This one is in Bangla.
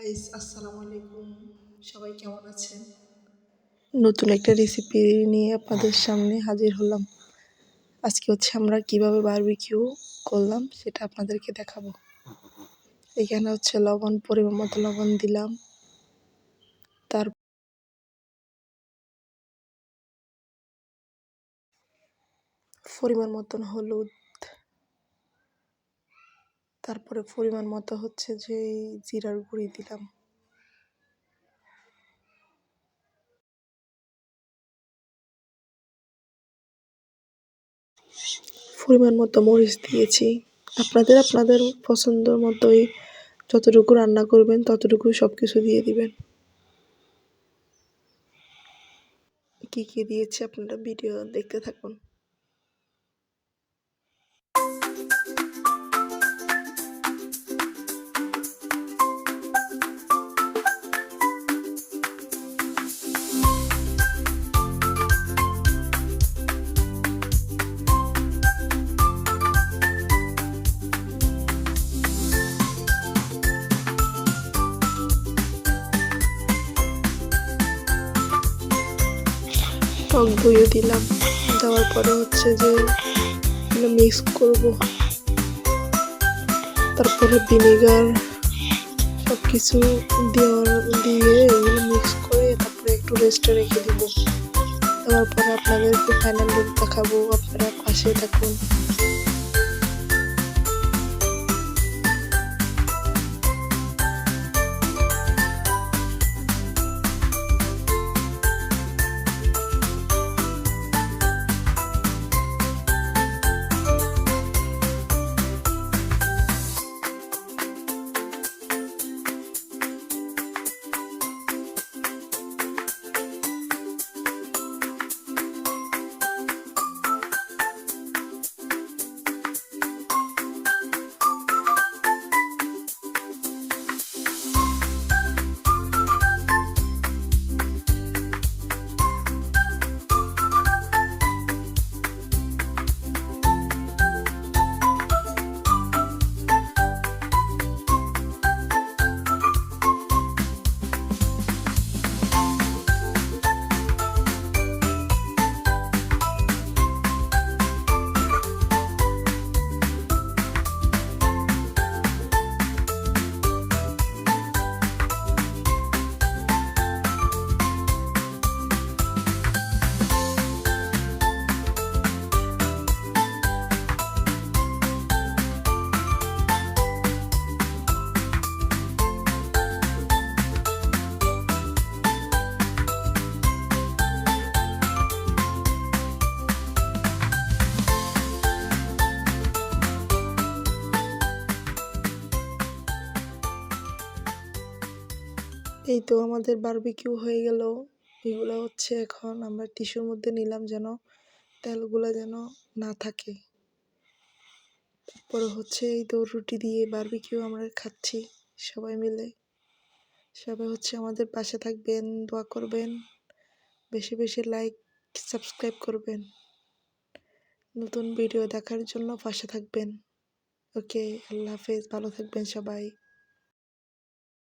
গাইস, আসসালামু আলাইকুম। সবাই কেমন আছেন? নতুন একটা রেসিপি নিয়ে আপনাদের সামনে হাজির হলাম। আজকে আমরা কিভাবে বারবিকিউ করলাম সেটা আপনাদেরকে দেখাবো। এখানে লবণ, পরিমাণ মতো লবণ দিলাম। তার পরিমাণ মতন হলুদ, তারপরে পরিমাণ মতো যে জিরার গুঁড়ি দিলাম। পরিমাণ মতো মরিচ দিয়েছি। আপনাদের পছন্দ মতোই যতটুকু রান্না করবেন ততটুকু সবকিছু দিয়ে দিবেন। কি দিয়েছি আপনারা ভিডিও দেখতে থাকুন। টক দইও দিলাম। দেওয়ার পরে মিক্স করব। তারপরে ভিনেগার সবকিছু দিয়ে এগুলো মিক্স করে তারপরে একটু রেস্টে রেখে দিব। দেওয়ার পরে আপনাদেরকে ফাইনাল লুক দেখাবো, আপনারা পাশে থাকুন। এই তো আমাদের বারবিকিউ হয়ে গেল। এগুলো এখন আমরা টিস্যুর মধ্যে নিলাম যেন তেলগুলো না থাকে। তারপরে এই তো রুটি দিয়ে বারবিকিউ আমরা খাচ্ছি সবাই মিলে। সবাই আমাদের পাশে থাকবেন, দোয়া করবেন, বেশি বেশি লাইক সাবস্ক্রাইব করবেন। নতুন ভিডিও দেখার জন্য পাশে থাকবেন। ওকে, আল্লাহ হাফেজ, ভালো থাকবেন সবাই।